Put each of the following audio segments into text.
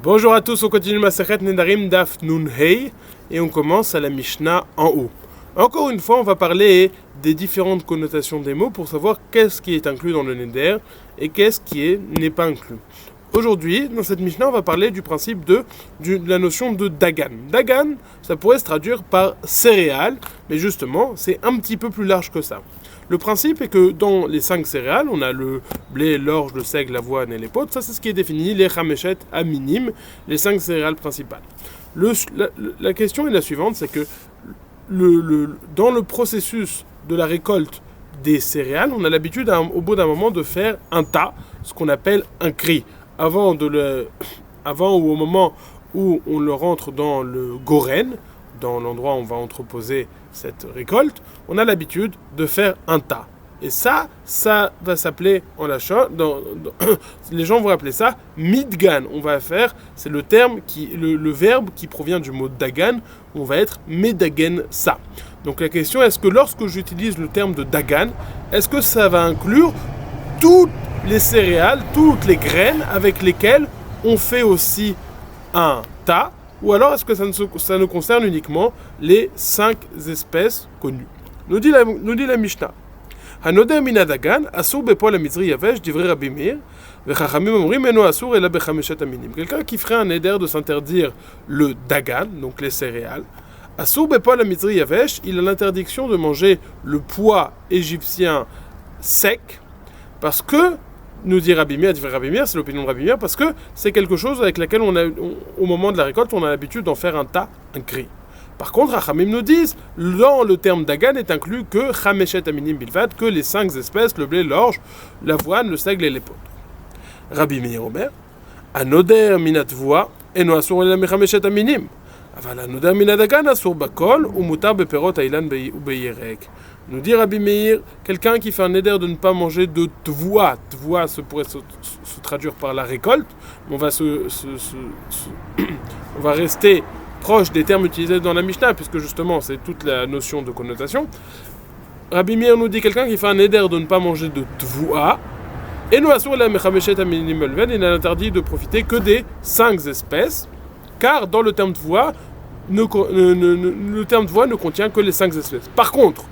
Bonjour à tous, on continue Masechet Nedarim Daf Nun Hey et on commence à la Mishnah en haut. Encore une fois, on va parler des différentes connotations des mots pour savoir qu'est-ce qui est inclus dans le Neder et qu'est-ce qui n'est pas inclus. Aujourd'hui, dans cette Mishnah, on va parler du principe de la notion de Dagan. Dagan, ça pourrait se traduire par céréales, mais justement, c'est un petit peu plus large que ça. Le principe est que dans les 5 céréales, on a le blé, l'orge, le seigle, l'avoine et l'épeautre. Ça, c'est ce qui est défini, les chameshet aminim, les 5 céréales principales. La question est la suivante, c'est que dans le processus de la récolte des céréales, on a l'habitude, au bout d'un moment, de faire un tas, ce qu'on appelle un cri. Avant ou au moment où on le rentre dans le goren, dans l'endroit où on va entreposer cette récolte, on a l'habitude de faire un tas. Et ça va s'appeler en l'achat, les gens vont appeler ça midgan. On va faire, c'est le terme le verbe qui provient du mot dagan, on va être medagen ça. Donc la question, est-ce que lorsque j'utilise le terme de dagan, est-ce que ça va inclure toutes les céréales, toutes les graines avec lesquelles on fait aussi un tas, ou alors est-ce que ça ne concerne uniquement les 5 espèces connues? Nous dit la Mishnah. Hanoder mina dagan asur bepol hamizri yavesh divrei Rabbi Meir vechachamim omrim eno asur ela bechameshet aminim. Quelqu'un qui ferait un éder de s'interdire le dagan, donc les céréales, asur bepol hamizri yavesh, il a l'interdiction de manger le pois égyptien sec, parce que nous dit Rabbi Meir, c'est l'opinion de Rabbi Meir, parce que c'est quelque chose avec laquelle au moment de la récolte, on a l'habitude d'en faire un tas, un cri. Par contre, Rachamim nous disent, dans le terme dagan est inclus que chameshet aminim bilvad, que les 5 espèces, le blé, l'orge, l'avoine, le seigle et l'épeautre. Rabbi Meir Omer, anoder minatvua eno asur ela mechameshet aminim. Aval anoder minadagan asur bakol ou mutar beperot ailan ubeyerek. Nous dit Rabbi Meir, quelqu'un qui fait un éder de ne pas manger de tvoua. Tvoua, ça pourrait se traduire par la récolte. On va on va rester proche des termes utilisés dans la Mishnah, puisque justement c'est toute la notion de connotation. Rabbi Meir nous dit quelqu'un qui fait un éder de ne pas manger de tvoua. Et nous assurons la mechameshet aminim elven, il a interdit de profiter que des 5 espèces, car dans le terme tvoua, le terme tvoua ne contient que les 5 espèces. Par contre,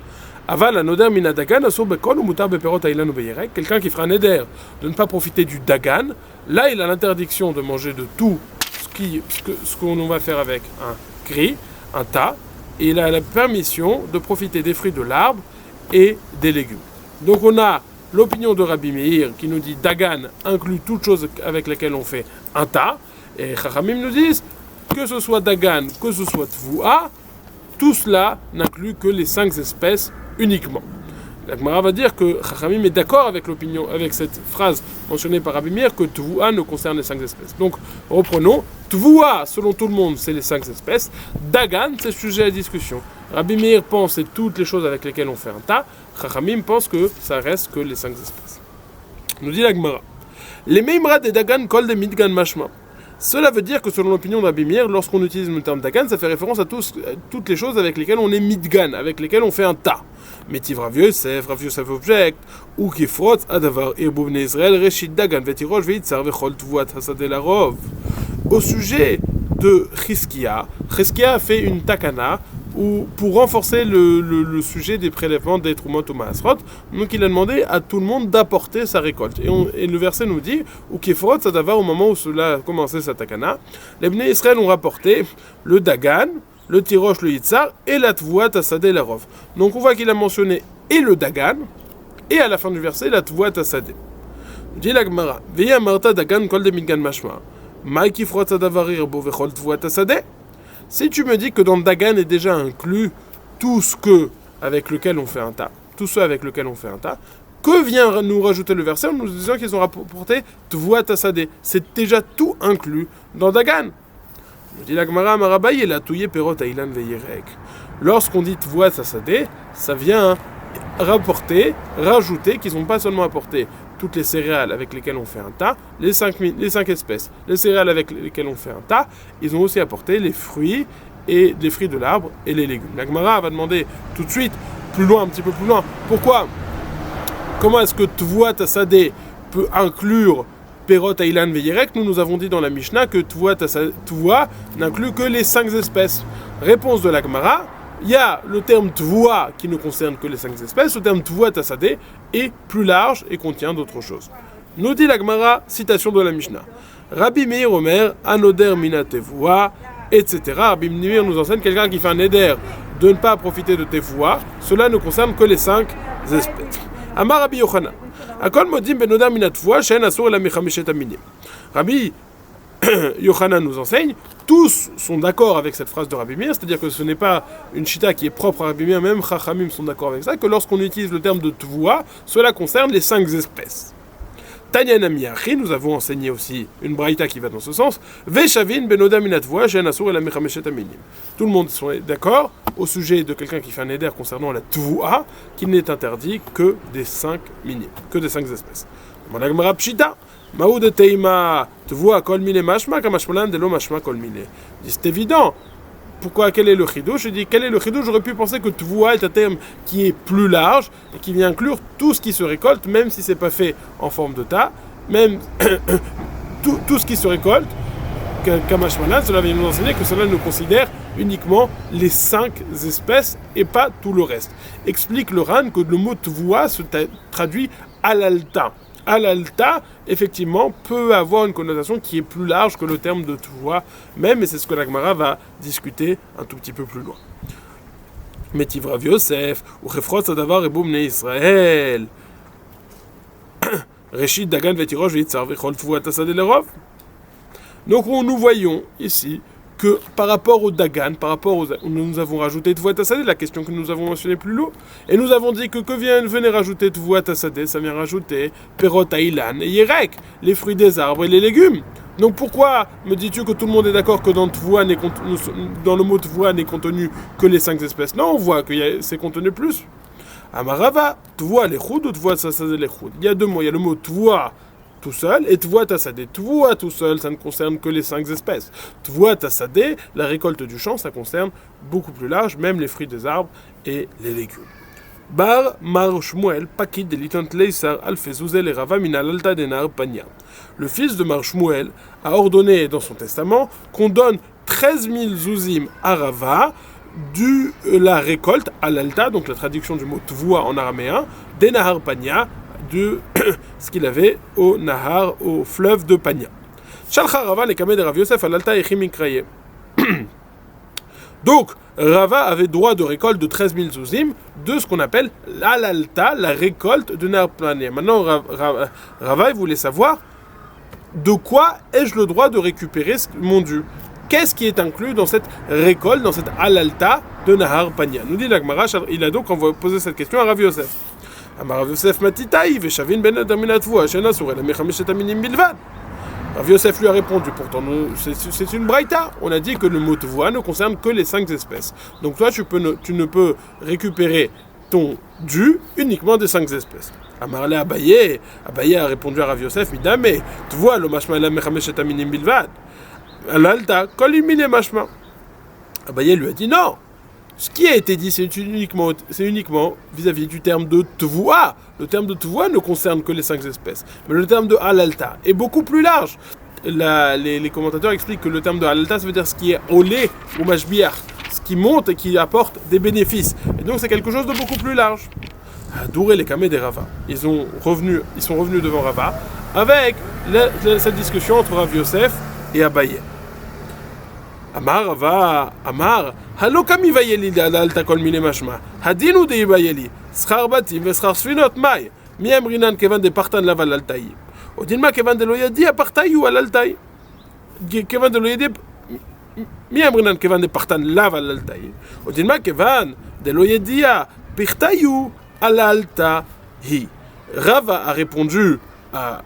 aval anoder mina dagan asur bekol ou mutar beperot ailan ubeyerek, quelqu'un qui fera un éder de ne pas profiter du dagan, là il a l'interdiction de manger de tout ce qu'on va faire avec un cri, un tas, et il a la permission de profiter des fruits de l'arbre et des légumes. Donc on a l'opinion de Rabbi Meir qui nous dit dagan inclut toute chose avec laquelle on fait un tas, et Chachamim nous disent que ce soit dagan, que ce soit tvoua, tout cela n'inclut que les 5 espèces uniquement. La Gemara va dire que Chachamim est d'accord avec cette phrase mentionnée par Rabbi Meir que tvoua ne concerne les 5 espèces. Donc reprenons, tvoua selon tout le monde c'est les 5 espèces, dagan c'est sujet à discussion. Rabbi Meir pense c'est toutes les choses avec lesquelles on fait un tas, Chachamim pense que ça reste que les 5 espèces. Nous dit la Gemara, les meimra de dagan kol de midgan mashma. Cela veut dire que selon l'opinion de Rabbi Meir, lorsqu'on utilise le terme dagan, ça fait référence à toutes les choses avec lesquelles on est midgan, avec lesquelles on fait un tas. Metiv Rav Yosef objecte, ou kifrot adavar irbu bnei Israël reshit dagan vetirosh veitzar vechol tvuat hasadeh larov. Au sujet de Chizkia a fait une takana pour renforcer le sujet des prélèvements des Trumot ou Maasrot. Donc il a demandé à tout le monde d'apporter sa récolte. Et le verset nous dit, ou kifrot adavar, au moment où cela a commencé sa takana, les bnei Israël ont rapporté le dagan, le tirosh, le yitzar, et la tvuat hasadeh larov. Donc on voit qu'il a mentionné et le dagan, et à la fin du verset, la tvuat hasadeh. Dit la Gemara, veya marta dagan kol de midgan mashma, mai kifrot adavar irbo vechol tvuat hasadeh. Si tu me dis que dans le dagan est déjà inclus tout ce avec lequel on fait un tas, tout ce avec lequel on fait un tas, que vient nous rajouter le verset en nous disant qu'ils ont rapporté tvuat hasadeh? C'est déjà tout inclus dans dagan. Dit la Gemara, Marabaï, il a touillé perot ailan veyerek. Lorsqu'on dit tvuat hasadeh, ça vient rajouter qu'ils n'ont pas seulement apporté toutes les céréales avec lesquelles on fait un tas, les 5 espèces, les céréales avec lesquelles on fait un tas, ils ont aussi apporté les fruits et les fruits de l'arbre et les légumes. La Gemara va demander tout de suite, un petit peu plus loin, pourquoi? Comment est-ce que tvuat hasadeh peut inclure Perot, Ailan, Veyerek, nous avons dit dans la Mishnah que Tvua n'inclut que les 5 espèces. Réponse de la Gemara, il y a le terme Tvua qui ne concerne que les 5 espèces, le terme Tvua Tassadeh est plus large et contient d'autres choses. Nous dit la Gemara, citation de la Mishnah. Rabbi Meir Omer, Anoder Mina Tevua, etc. Rabbi Meir nous enseigne quelqu'un qui fait un éder de ne pas profiter de Tevua, cela ne concerne que les 5 espèces. Amar Rabbi Yochanan. Akol modim benoda mina Tevua, she'en asur la mechamishet aminim. Rabbi Yochanan nous enseigne, tous sont d'accord avec cette phrase de Rabbi Meir, c'est-à-dire que ce n'est pas une chita qui est propre à Rabbi Meir, même Chachamim sont d'accord avec ça, que lorsqu'on utilise le terme de Tevua, cela concerne les 5 espèces. Tanya Namiachi, nous avons enseigné aussi une braïta qui va dans ce sens. Veshavin benoda mina Tevua, she'en asur la mechamishet aminim. Tout le monde est d'accord au sujet de quelqu'un qui fait un éder concernant la Tevua, qu'il n'est interdit que des 5 minim, que des 5 espèces. Monagmara pshita. Maoud teima Tevua kol mine mashma kamashmalan de lo mashma kol mine. C'est évident. Pourquoi? Quel est le chidouche? Je dis, quel est le chidouche? J'aurais pu penser que Tevua est un terme qui est plus large et qui vient inclure tout ce qui se récolte, même si c'est pas fait en forme de tas, même tout ce qui se récolte. Kamashmalan, cela vient nous enseigner que cela nous considère uniquement les 5 espèces et pas tout le reste. Explique le Ran que le mot Tevua se traduit alalta. Alalta, effectivement, peut avoir une connotation qui est plus large que le terme de Tevua même, et c'est ce que la Gemara va discuter un tout petit peu plus loin. Metiv Rav Yosef, ou Chefrot Sadavar et Boumne Israël. Reshit Dagan Vetirosh Vitzar Vechol Tevua Tassadeh Lerov. Donc nous voyons ici que par rapport au Dagan, nous avons rajouté Tevua Tassadeh, la question que nous avons mentionnée plus haut, et nous avons dit que venait rajouter Tevua Tassadeh, ça vient rajouter Perot Ailan et Yerek, les fruits des arbres et les légumes. Donc pourquoi me dis-tu que tout le monde est d'accord que dans le mot Tevua n'est contenu que les 5 espèces? Non, on voit que c'est contenu plus. Amarava, Tevua Lechud ou Tevua Tassadeh Lechud. Il y a 2 mots, il y a le mot Tevua tout seul, et Tevua Tassadeh. Tevua tout seul, ça ne concerne que les 5 espèces. Tevua Tassadeh, la récolte du champ, ça concerne beaucoup plus large, même les fruits des arbres et les légumes. Bar Mar Shmuel, Pakid de Litant Leisar, Alfezouzel et Rava Minal Alta Denar Panya. Le fils de Mar Shmuel a ordonné dans son testament qu'on donne 13 000 zouzim à Rava de la récolte à l'Alta, donc la traduction du mot Tevua en araméen, des Nahar Panya, de ce qu'il avait au Nahar, au fleuve de Panya. Shalcha Rava les kameh de Rav Yosef al-Alta echim ikraye. Donc, Rava avait droit de récolte de 13 000 zouzim de ce qu'on appelle l'Alta, la récolte de Nahar Panya. Maintenant, Rava voulait savoir de quoi ai-je le droit de récupérer mon dû. Qu'est-ce qui est inclus dans cette récolte, dans cette Alalta de Nahar Panya? Nous dit la Gemara, il a donc posé cette question à Rav Yosef. Amar Rav Yosef matitaï veshavin ben adamina Tevua shena surel mechamishet aminim bilvad. Rav Yosef lui a répondu, pourtant c'est une braïta. On a dit que le mot Tevua ne concerne que les 5 espèces. Donc toi tu ne peux récupérer ton dû uniquement des 5 espèces. Amar le Abaye a répondu à Rav Yosef, midame Tevua lo mashma la mechamishet aminim bilvad. Alalta kol imine mashma. Abaye lui a dit non. Ce qui a été dit, c'est uniquement vis-à-vis du terme de Tevua. Le terme de Tevua ne concerne que les 5 espèces. Mais le terme de Alalta est beaucoup plus large. Les commentateurs expliquent que le terme de Alalta, ça veut dire ce qui est olé ou mashbiach, ce qui monte et qui apporte des bénéfices. Et donc c'est quelque chose de beaucoup plus large. Douré les kameh des Rava. Ils sont revenus devant Rava avec cette discussion entre Rav Yosef et Abaye. Amar Rava, Amar, Halo kami vayeli d'Alalta kol mine mashma. Hadinu de vayeli. Schar batim veschar sfinot mai. Mi amrinan kevan de partan laval altai. Odinma kevan de loyadi apartai ou alaltai. Kevan de loyadi. Mi amrinan kevan de partan laval altai. Odinma kevan de loyadi apartai ou alalta hi. Rava a répondu par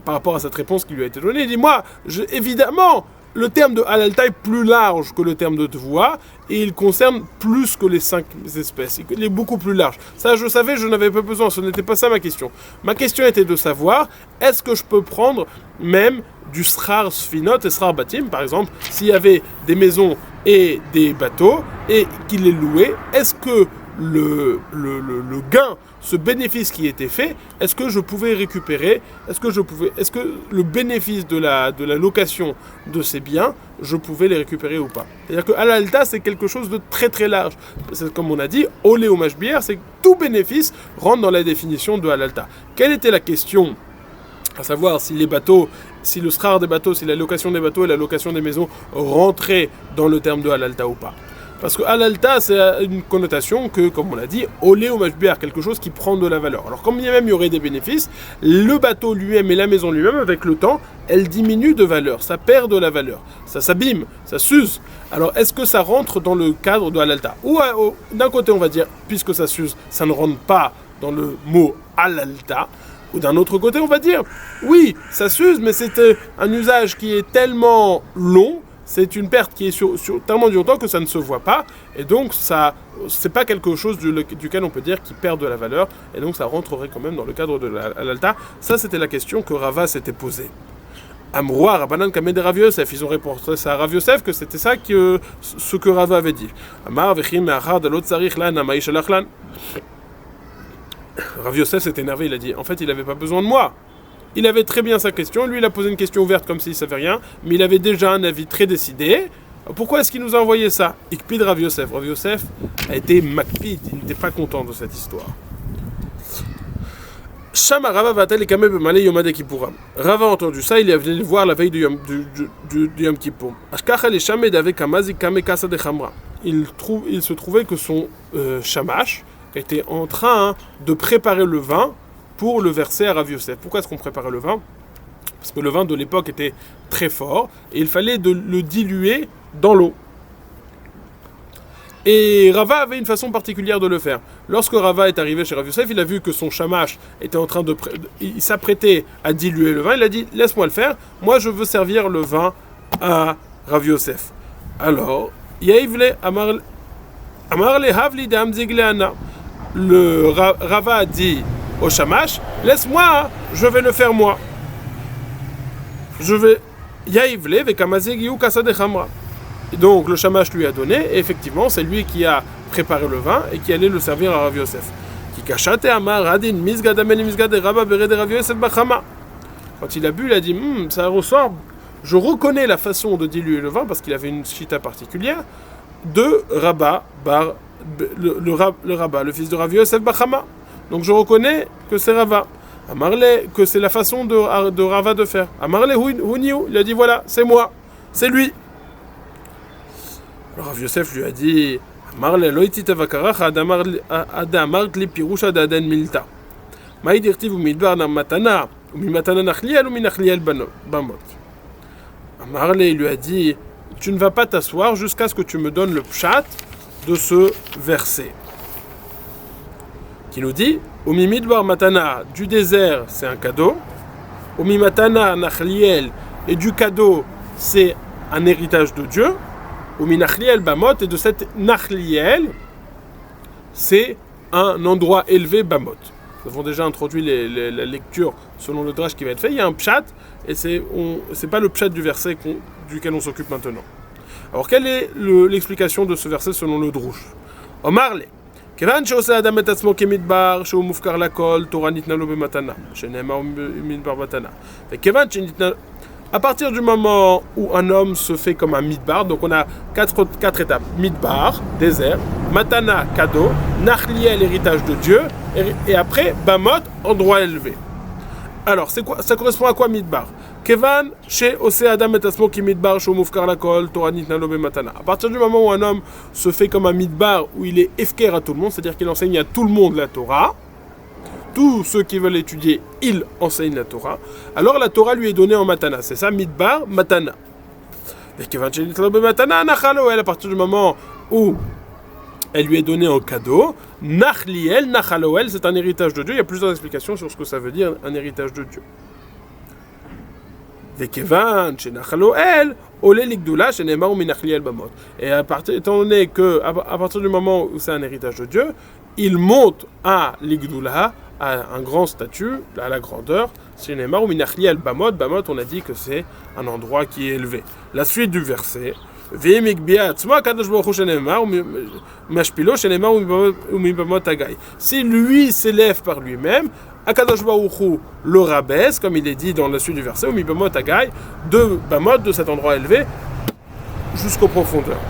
rapport à cette réponse qui lui a été donnée. Il dit moi, évidemment. Le terme de Alalta est plus large que le terme de Tevua et il concerne plus que les 5 espèces. Il est beaucoup plus large. Ça, je savais, je n'avais pas besoin. Ce n'était pas ça ma question. Ma question était de savoir, est-ce que je peux prendre même du Srar Sfinot et Srar Batim, par exemple, s'il y avait des maisons et des bateaux et qu'il les louait, est-ce que le gain, ce bénéfice qui était fait, est-ce que je pouvais récupérer, est-ce que le bénéfice de la location de ces biens, je pouvais les récupérer ou pas. C'est-à-dire que Alalta, c'est quelque chose de très très large. C'est comme on a dit, Olé ou Mashbiar, c'est que tout bénéfice rentre dans la définition de Alalta. Quelle était la question? À savoir si les bateaux, si le srar des bateaux, si la location des bateaux et la location des maisons rentraient dans le terme de Alalta ou pas. Parce que Alalta, c'est une connotation que, comme on l'a dit, olé ou mashbiar, quelque chose qui prend de la valeur. Alors, comme il y aurait des bénéfices, le bateau lui-même et la maison lui-même, avec le temps, elle diminue de valeur, ça perd de la valeur, ça s'abîme, ça s'use. Alors, est-ce que ça rentre dans le cadre de Alalta? Ou d'un côté, on va dire, puisque ça s'use, ça ne rentre pas dans le mot Alalta. Ou d'un autre côté, on va dire, oui, ça s'use, mais c'est un usage qui est tellement long, c'est une perte qui est sur tellement longtemps que ça ne se voit pas, et donc ça, c'est pas quelque chose duquel on peut dire qu'il perd de la valeur, et donc ça rentrerait quand même dans le cadre de l'Alta. Ça, c'était la question que Rava s'était posée. Amroua, Rabbanan, Kamed et Rav Yosef, ils ont répondu à Rav Yosef que c'était ça ce que Rava avait dit. Amar vechim me'achar de l'autre sarich lan, amaï shalach lan. Rav Yosef s'est énervé, il a dit, en fait, il n'avait pas besoin de moi. Il avait très bien sa question, lui il a posé une question ouverte comme s'il ne savait rien, mais il avait déjà un avis très décidé. Pourquoi est-ce qu'il nous a envoyé ça? Ikpid Rav Yosef. Rav Yosef a été makpid, il n'était pas content de cette histoire. Shama Rava va-t-elle et Kameh Bemale Yomade Kippuram. Rava a entendu ça, il est venu le voir la veille du Yom Kippour. Ashkachel et Shamed avec Kamazi Kame Kasa de Chamra. Il se trouvait que son shamash était en train de préparer le vin pour le verser à Rav Yosef. Pourquoi est-ce qu'on préparait le vin? Parce que le vin de l'époque était très fort et il fallait le diluer dans l'eau. Et Rava avait une façon particulière de le faire. Lorsque Rava est arrivé chez Rav Yosef, il a vu que son shamash était en train il s'apprêtait à diluer le vin. Il a dit, laisse-moi le faire, moi je veux servir le vin à Rav Yosef. Alors, Yaivle Amar le Havli Dam Zigleana. Le Rava a dit au shamash, laisse-moi, je vais le faire moi. Je vais Yaivle Vekamazeg Kasa de Chamra. Donc le shamash lui a donné, et effectivement c'est lui qui a préparé le vin et qui allait le servir à Rav Yosef. Quand il a bu, il a dit, ça ressort, je reconnais la façon de diluer le vin, parce qu'il avait une chita particulière, de Rabba, le Rabba, le fils de Rav Yosef Bachama. Donc je reconnais que c'est Rava. Amarle, que c'est la façon de Rava de faire. Amarle Huniou, il a dit voilà, c'est moi, c'est lui. Alors Rav Yosef lui a dit Amarle loiti tavakaracha adamart li pirusha daden milta. Maïdirti vous midbar na matana, ou mi matana nachliel ou mi nachliel bamot. Amarle lui a dit tu ne vas pas t'asseoir jusqu'à ce que tu me donnes le pshat de ce verset. Qui nous dit Omi midbar matana, du désert c'est un cadeau. Omi matana nachliel, et du cadeau c'est un héritage de Dieu. Omi nachliel bamot, et de cette nachliel c'est un endroit élevé bamot. Nous avons déjà introduit la lecture selon le drash qui va être fait. Il y a un pshat, et c'est pas le pshat du verset duquel on s'occupe maintenant. Alors quelle est l'explication de ce verset selon le drush? Omarle כיוון שעושה האדם את עצמו כמדבר שהוא מופקר לכל, תורה ניתנה לו במתנה, שנאמר מדבר מתנה. וכיוון שניתנה... À partir du moment où un homme se fait comme un midbar, donc on a quatre étapes. Midbar, désert, matana, cadeau, nachliel, héritage de Dieu, et après, bamot, endroit élevé. Alors, c'est quoi, ça correspond à quoi midbar? Kevan chez Ose Adam et Asmo qui midbar shou mufkar lakol Torah nitna lo bematana. À partir du moment où un homme se fait comme un midbar, où il est efker à tout le monde, c'est-à-dire qu'il enseigne à tout le monde la Torah, tous ceux qui veulent étudier, il enseigne la Torah, alors la Torah lui est donnée en matana. C'est ça, midbar, matana. Et Kevan chez nitna lo bematana, nachaloel, à partir du moment où elle lui est donnée en cadeau, nachliel, nachaloel, c'est un héritage de Dieu. Il y a plusieurs explications sur ce que ça veut dire, un héritage de Dieu. Et étant donné que à partir du moment où c'est un héritage de Dieu, il monte à l'Igdoula, à un grand statut, à la grandeur. Bamot, on a dit que c'est un endroit qui est élevé. La suite du verset, Si lui s'élève par lui-même, Akadosh Baruch Hu le rabaisse, comme il est dit dans la suite du verset, de Bamot, de cet endroit élevé, jusqu'aux profondeurs.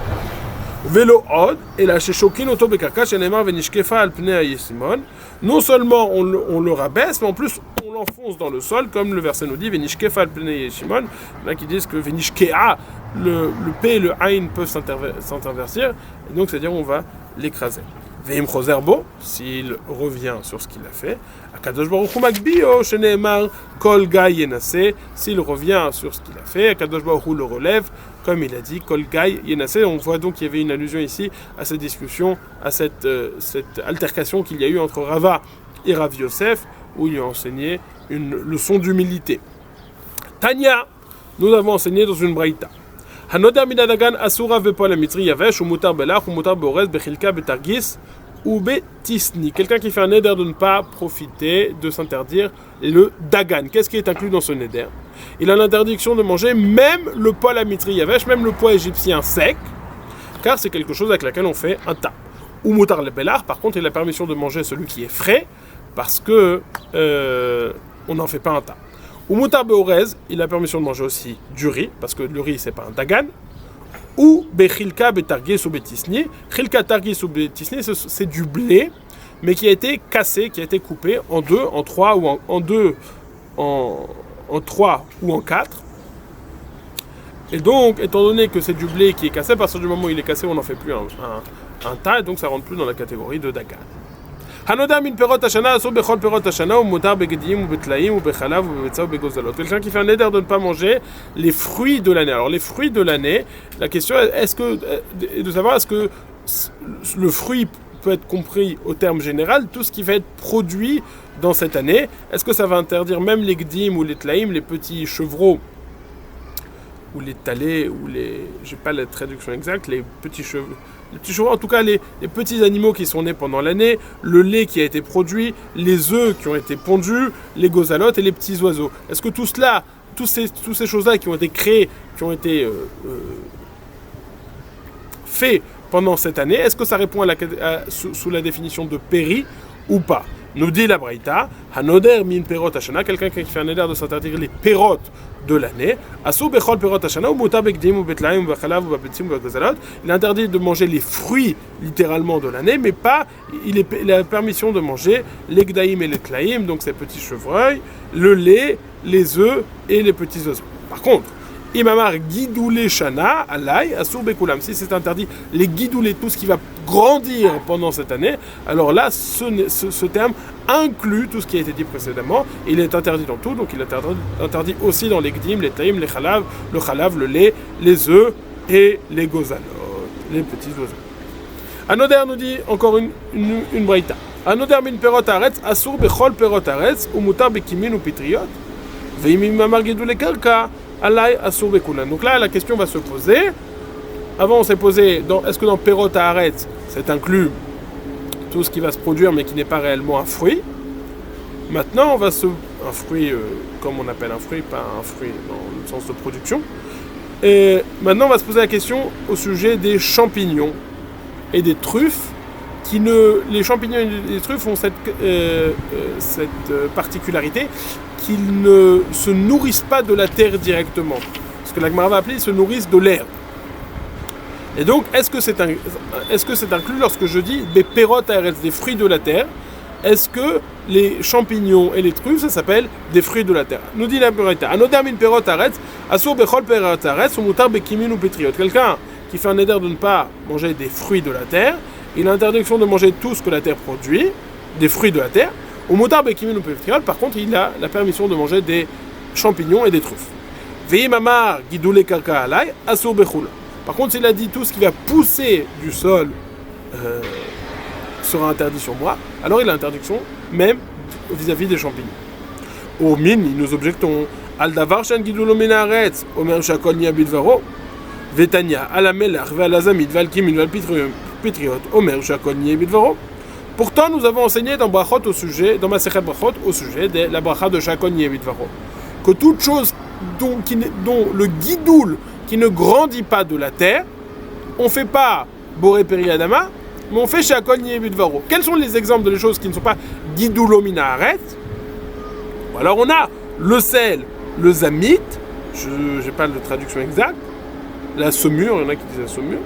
Vélo od, et la Sheshokin Oto Bekarka, Shenemar Venishkefa Alpnea Yesimon. Non seulement on le rabaisse, mais en plus on l'enfonce dans le sol, comme le verset nous dit, Venishkefa Alpnea Yesimon. Il y en a qui disent que Venishkea, le P et le Ain peuvent s'intervertir, et donc c'est-à-dire on va l'écraser. Veim Chozerbo, s'il revient sur ce qu'il a fait, Akadosh Baruch Hu Magbio, Shenemar Kol Gai Yenase, s'il revient sur ce qu'il a fait, Akadosh Baruch Hu le relève, comme il a dit, Kol Gai Yenase. On voit donc qu'il y avait une allusion ici à cette discussion, à cette altercation qu'il y a eu entre Rava et Rav Yosef, où il lui a enseigné une leçon d'humilité. Tanya, nous avons enseigné dans une braïta. Hanoder midadagan asura vepol amitri yavesh ou mutar belach ou mutar beorez bechilka betargis ou betisni. Quelqu'un qui fait un neder de ne pas profiter, de s'interdire le dagan. Qu'est-ce qui est inclus dans ce neder? Il a l'interdiction de manger même le poil amitri yavesh, même le pois égyptien sec, car c'est quelque chose avec laquelle on fait un tas. Ou mutar le belach, par contre, il a la permission de manger celui qui est frais, parce que on n'en fait pas un tas. Ou mutar beorez, il a permission de manger aussi du riz, parce que le riz c'est pas un dagan. Ou bechilka betargis ou betisni. Chilka targis ou betisni, c'est du blé, mais qui a été cassé, qui a été coupé en deux, en trois ou en trois ou en quatre. Et donc, étant donné que c'est du blé qui est cassé, à partir du moment où il est cassé, on n'en fait plus un tas, et donc ça rentre plus dans la catégorie de dagan. Quelqu'un qui fait un neder de ne pas manger les fruits de l'année. Alors les fruits de l'année, la question est de savoir est-ce que le fruit peut être compris au terme général, tout ce qui va être produit dans cette année. Est-ce que ça va interdire même les gdim ou les tlaïm, les petits chevreaux, ou les talés, ou les... j'ai pas la traduction exacte, les petits chevreaux, en tout cas les petits animaux qui sont nés pendant l'année, le lait qui a été produit, les œufs qui ont été pondus, les gozalotes et les petits oiseaux. Est-ce que tout cela, toutes ces choses-là qui ont été créées, qui ont été faits pendant cette année, est-ce que ça répond sous la définition de péri ou pas? Nous dit la Braïta, Hanoder min perot hashana, quelqu'un qui fait un neder de s'interdire les perot de l'année. Asou bechol perot hashana ou mutar begdim ou betlaim ou bachalav ou bapetim ou bagazalot. Il est interdit de manger les fruits littéralement de l'année, mais pas. Il a la permission de manger les gdaïm et les tlaïm, donc ces petits chevreuils, le lait, les œufs et les petits oiseaux. Par contre, Imamar guidoulé shana alay asur bekulam. Si c'est interdit, les guidoulés, tout ce qui va grandir pendant cette année, alors là, ce terme inclut tout ce qui a été dit précédemment. Il est interdit dans tout, donc il est interdit aussi dans les gdim, les taïm, les chalav, le lait, les œufs et les gozalot, les petits oiseaux. Anoder nous dit encore une braïta. Anoder min perot aretz asur bechol perot aretz ou mutar bekimin ou pitriot. Veimimamar guidoulé karka. Donc là, la question va se poser. Avant, on s'est posé, est-ce que dans Perot Haaretz, c'est inclus tout ce qui va se produire, mais qui n'est pas réellement un fruit? Maintenant, un fruit, comme on appelle un fruit, pas un fruit dans le sens de production. Et maintenant, on va se poser la question au sujet des champignons et des truffes. Les champignons et les truffes ont cette particularité qu'ils ne se nourrissent pas de la terre directement. Ce que la Gemara va appeler, ils se nourrissent de l'herbe. Et donc, est-ce que c'est inclus lorsque je dis des perot haaretz, des fruits de la terre? Est-ce que les champignons et les truffes, ça s'appelle des fruits de la terre? Nous dit la Braïta. Anoder min perot haaretz, asur bechol perot haaretz, ou mutar bekimin ou petriot. Quelqu'un qui fait un neder de ne pas manger des fruits de la terre, il a l'interdiction de manger tout ce que la terre produit, des fruits de la terre. Au mutar bekimin ou petriot, par contre, il a la permission de manger des champignons et des truffes. Veimamar guidoulé karka alay, asur bechul. Par contre, s'il a dit tout ce qui va pousser du sol sera interdit sur moi, alors il a interdiction même vis-à-vis des champignons. Au mine, nous objectons al davar shen guidoulo minaretz, omer shakol nia bidvaro, vetania alamelach ve'alazamid ve'alkimin ve'alpitriot, omer shakol nia bidvaro. Pourtant, nous avons enseigné dans Brachot dans Masechet Brachot au sujet de la bracha de shakol nia bidvaro, que toute chose dont le guidoul qui ne grandit pas de la terre, on ne fait pas Boré Peri Adama, mais on fait Shakol Niébut Varo. Quels sont les exemples de choses qui ne sont pas Gidulo Minaret? Alors on a le sel, le zamit, je n'ai pas de traduction exacte, la saumure, il y en a qui disent la saumure,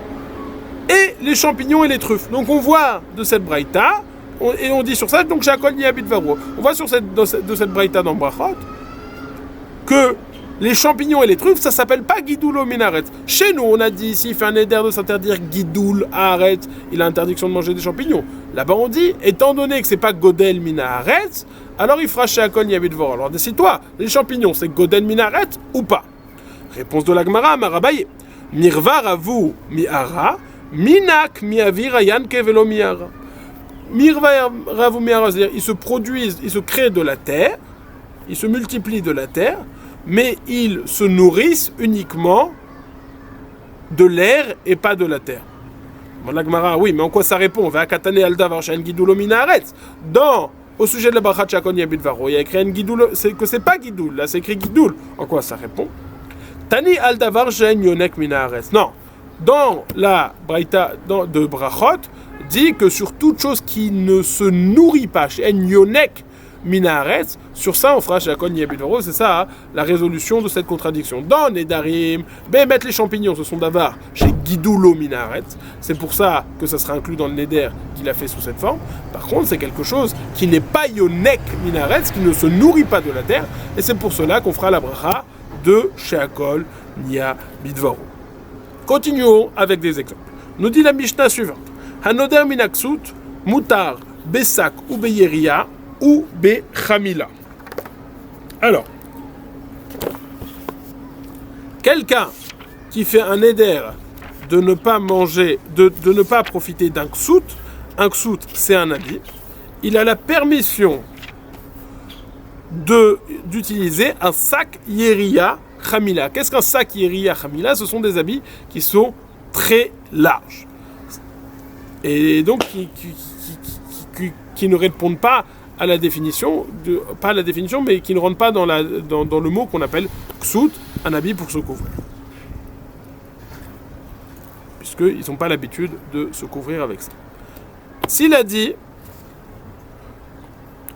et les champignons et les truffes. Donc on voit de cette braïta, et on dit sur ça, donc Shakol Niébut Varo. On voit de cette braïta dans Brachot que les champignons et les truffes, ça s'appelle pas Gidulo Minaret. Chez nous, on a dit ici, il fait un éder de s'interdire Gidoul Haaret, il a interdiction de manger des champignons. Là-bas, on dit, étant donné que c'est pas Godel Minaret, alors il fera Shakol Yabit Vor. Alors décide-toi, les champignons, c'est Godel Minaret ou pas? Réponse de la Gemara, Marabaye. Mirva Ravu Miara, Minak Miavira Yanke Velo Miara. Mirva Ravu Miara, c'est-à-dire, ils se produisent, ils se créent de la terre, ils se multiplient de la terre, mais ils se nourrissent uniquement de l'air et pas de la terre. Bon, la Gemara, oui, mais en quoi ça répond? Au sujet de la Brachat Shakol Yabit Varo, il y a écrit un Gidoul, c'est que c'est pas Gidoul, là c'est écrit Gidoul. En quoi ça répond? Tani al davar she'en yonek minaretz. Non, dans la Braïta de Brachot, dit que sur toute chose qui ne se nourrit pas, she'en yonek minaretz, sur ça on fera Shakol Yabit Varo, c'est ça la résolution de cette contradiction. Dans Nedarim, mettre les champignons, ce sont d'avar chez Gidulo Minaretz, c'est pour ça que ça sera inclus dans le Neder qu'il a fait sous cette forme. Par contre, c'est quelque chose qui n'est pas Yonek Minaretz, qui ne se nourrit pas de la terre, et c'est pour cela qu'on fera la bracha de Shakol Yabit Varo. Continuons avec des exemples. Nous dit la Mishnah suivante: Hanoder Minaksut, Mutar, Besak ou Beyeria ou Bechamila. Alors, quelqu'un qui fait un éder de ne pas manger, de ne pas profiter d'un ksout, un ksout c'est un habit, il a la permission d'utiliser un sac Yeria Chamila. Qu'est-ce qu'un sac Yeria Chamila? Ce sont des habits qui sont très larges. Et donc qui ne répondent pas à la définition, pas à la définition, mais qui ne rentrent pas dans le mot qu'on appelle ksout, un habit pour se couvrir. Puisqu'ils n'ont pas l'habitude de se couvrir avec ça. S'il a dit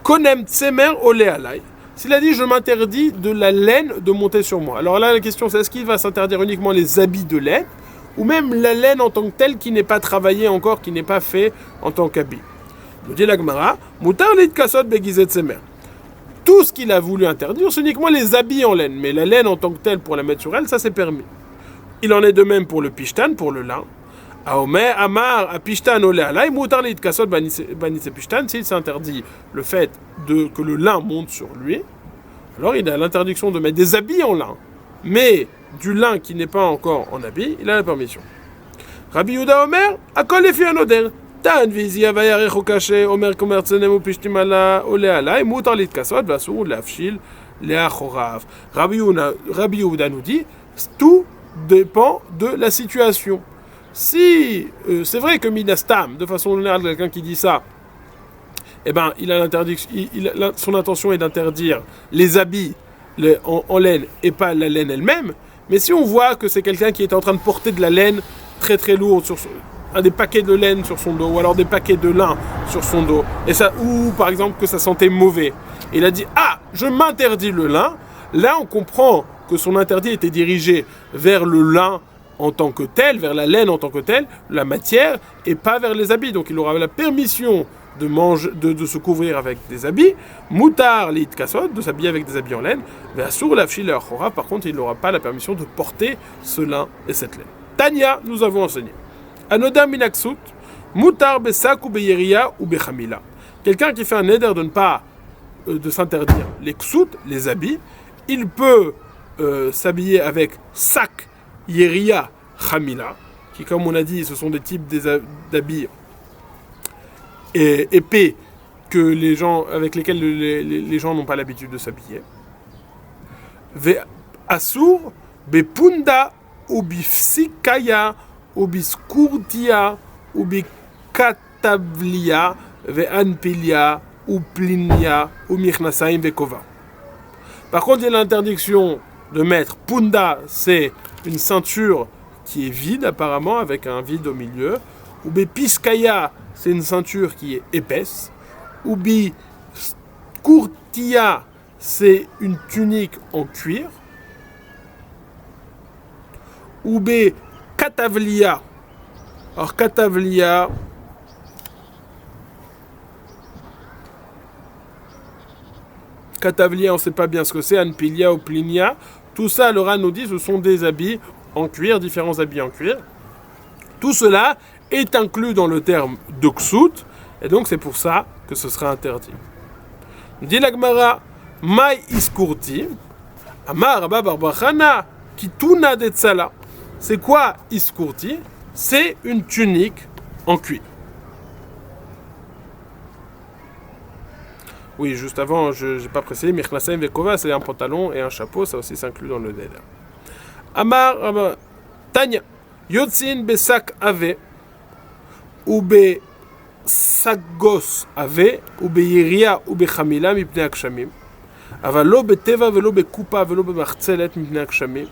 Konem tsemer ole alay, s'il a dit je m'interdis de la laine de monter sur moi. Alors là la question c'est est-ce qu'il va s'interdire uniquement les habits de laine ou même la laine en tant que telle qui n'est pas travaillée encore, qui n'est pas fait en tant qu'habit. Nous dit la Gemara, Mutar lit kasot begizet tsemer. Tout ce qu'il a voulu interdire, c'est uniquement les habits en laine, mais la laine en tant que telle pour la mettre sur elle, ça c'est permis. Il en est de même pour le pishtan, pour le lin. Aomer amar a pishtan ole alay mutar lit kasot banise pishtan. S'il s'interdit le fait que le lin monte sur lui, alors il a l'interdiction de mettre des habits en lin, mais du lin qui n'est pas encore en habit, il a la permission. Rabbi Yehuda Omer akol lefi anoder. Tan vizia vayarecho kache Omer komer tsenem upishtim ala ole alay mutar lit kasot vasur lafshil leachorav. Rabbi Yehuda nous dit tout dépend de la situation. Si c'est vrai que Minastam, de façon générale, quelqu'un qui dit ça, eh ben, son intention est d'interdire les habits en laine et pas la laine elle-même. Mais si on voit que c'est quelqu'un qui est en train de porter de la laine très très lourde sur des paquets de laine sur son dos, ou alors des paquets de lin sur son dos, et ça, ou par exemple que ça sentait mauvais, et il a dit je m'interdis le lin. Là on comprend que son interdit était dirigé vers le lin en tant que tel, vers la laine en tant que telle, la matière, et pas vers les habits. Donc il aura la permission de se couvrir avec des habits, mutar lit kasot, de s'habiller avec des habits en laine, mais sur la fil chora, par contre il n'aura pas la permission de porter ce lin et cette laine. Tania, nous avons enseigné. Anoda minaksut, mutar besak ou beyeria ou bechamila. Quelqu'un qui fait un éder de ne pas de s'interdire les ksut, les habits, il peut s'habiller avec sac Yeria Chamila, qui comme on a dit, ce sont des types d'habits épais avec lesquels les gens n'ont pas l'habitude de s'habiller. Ve asur bepunda ou bifsikaya ou biskurtia ou bikatavlia ve anpilia ou plinia ou mirnasaim ve kova. Par contre, il y a l'interdiction de mettre punda, c'est une ceinture qui est vide apparemment, avec un vide au milieu. Ou B piskaya, c'est une ceinture qui est épaisse. Ou B kurtia, c'est une tunique en cuir. Ou B katavlia. Alors katavlia, on ne sait pas bien ce que c'est, Anpilia ou Plinia. Tout ça, le Ran nous dit, ce sont des habits en cuir, différents habits en cuir. Tout cela est inclus dans le terme de ksut, et donc c'est pour ça que ce sera interdit. Dit la Gemara, Mai iskurti, Amar Rabba bar bar Chana, kituna de tzala. C'est quoi iskurti? C'est une tunique en cuir. Oui, juste avant, je n'ai pas précisé, Mirknasem Vekova, c'est un pantalon et un chapeau, ça aussi s'inclut dans le neder. Amar, Tanya, Yotzin besak ave, ou be sagos ave, ou be yiria, ou be chamila, mipne akshamim. Avalo be teva, velo be kupa, velo be marcelet, mipne akshamim.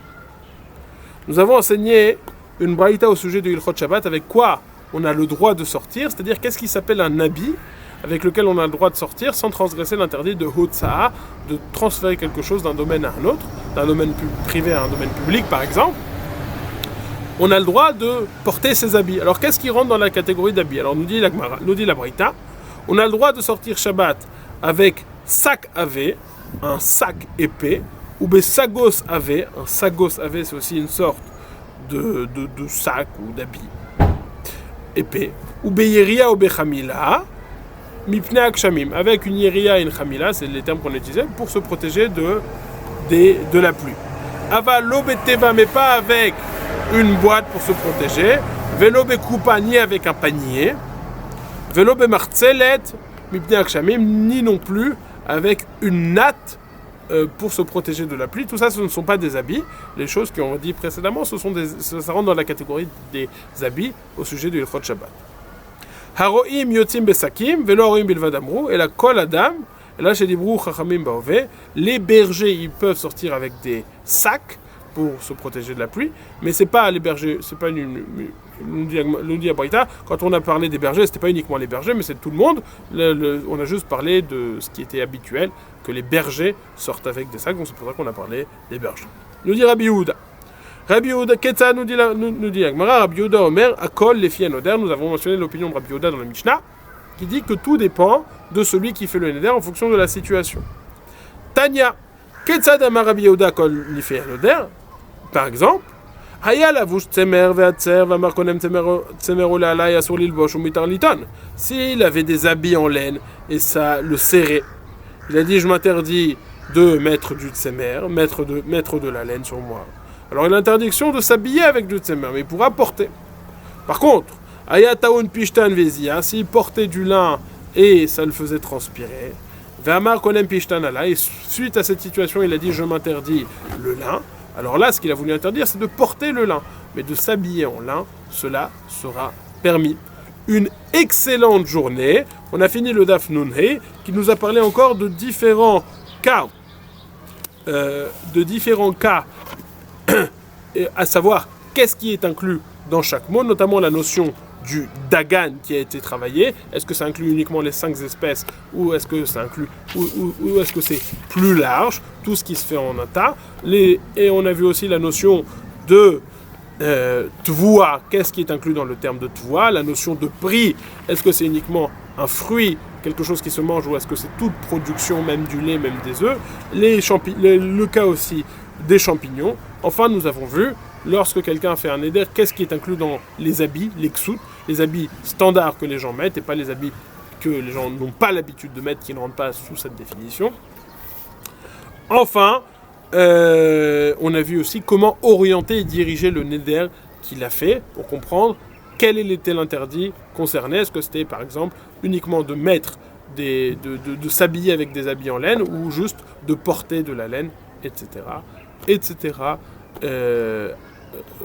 Nous avons enseigné une braïta au sujet de Ilchot Shabbat, avec quoi on a le droit de sortir, c'est-à-dire qu'est-ce qui s'appelle un habit, avec lequel on a le droit de sortir sans transgresser l'interdit de Hotza'a, de transférer quelque chose d'un domaine à un autre, d'un domaine privé à un domaine public par exemple. On a le droit de porter ses habits. Alors qu'est-ce qui rentre dans la catégorie d'habits? Alors nous dit la Braïta, on a le droit de sortir Shabbat avec sac ave, un sac épais, ou besagos ave, un sagos ave c'est aussi une sorte de sac ou d'habit épais, ou beyeria ou bechamila, mipne akshamim, avec une yeria et une chamila, c'est les termes qu'on utilisait, pour se protéger de la pluie. Ava lobeteva, mais pas avec une boîte pour se protéger. Velo bekupa, ni avec un panier. Velo bemarcelet, mipne akshamim, ni non plus avec une natte pour se protéger de la pluie. Tout ça, ce ne sont pas des habits. Les choses qu'on a dit précédemment, ça rentre dans la catégorie des habits au sujet du Ilchot Shabbat. Haroim yotzim besakim, velo haroim bilvad amru, et la kol adam, et là chez les brou chachamim baove, les bergers ils peuvent sortir avec des sacs pour se protéger de la pluie, mais c'est pas les bergers, c'est pas le diabrita. Quand on a parlé des bergers, c'était pas uniquement les bergers, mais c'est tout le monde. On a juste parlé de ce qui était habituel, que les bergers sortent avec des sacs, donc c'est pour ça qu'on a parlé des bergers. Nous dit Rabbi Yehuda. Rabbi Yehuda, Ketza nous dit Agmara, Rabbi Yehuda Omer, Akol, les filles Noder. Nous avons mentionné l'opinion de Rabbi Yehuda dans le Mishnah, qui dit que tout dépend de celui qui fait le Neder en fonction de la situation. Tanya, Ketza d'Amar Rabbi Yehuda, Akol, les filles Noder. Par exemple, Haya lavush tzemer ve'atzer v'amar konem tzemer olalai asur lilbosh ou mitar liton. S'il avait des habits en laine et ça le serrait, il a dit je m'interdis de mettre du tzemer, mettre de la laine sur moi. Alors il a l'interdiction de s'habiller avec du tzemer, mais il pourra porter. Par contre, Haya taoun pishtan vezia, s'il portait du lin et ça le faisait transpirer, ve'amar konem pishtan alai, suite à cette situation il a dit je m'interdis le lin. Alors là, ce qu'il a voulu interdire, c'est de porter le lin. Mais de s'habiller en lin, cela sera permis. Une excellente journée. On a fini le Daf Nunhe, qui nous a parlé encore de différents cas. À savoir, qu'est-ce qui est inclus dans chaque mot, notamment la notion du dagan qui a été travaillé. Est-ce que ça inclut uniquement les 5 espèces ou est-ce que ça inclut ou est-ce que c'est plus large, tout ce qui se fait en un tas. Et on a vu aussi la notion de tvoua, qu'est-ce qui est inclus dans le terme de tvoua, la notion de prix, est-ce que c'est uniquement un fruit, quelque chose qui se mange ou est-ce que c'est toute production, même du lait, même des œufs, le cas aussi des champignons. Enfin, nous avons vu lorsque quelqu'un fait un éder, qu'est-ce qui est inclus dans les habits, les ksut, les habits standards que les gens mettent et pas les habits que les gens n'ont pas l'habitude de mettre, qui ne rentrent pas sous cette définition. Enfin, on a vu aussi comment orienter et diriger le neder qu'il a fait pour comprendre quel était l'interdit concerné. Est-ce que c'était par exemple uniquement de mettre de s'habiller avec des habits en laine ou juste de porter de la laine, etc. etc.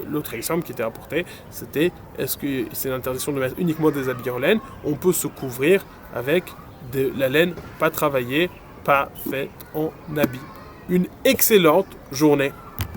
L'autre exemple qui était rapporté, c'était est-ce que c'est l'interdiction de mettre uniquement des habits en laine? On peut se couvrir avec de la laine pas travaillée, pas faite en habit. Une excellente journée.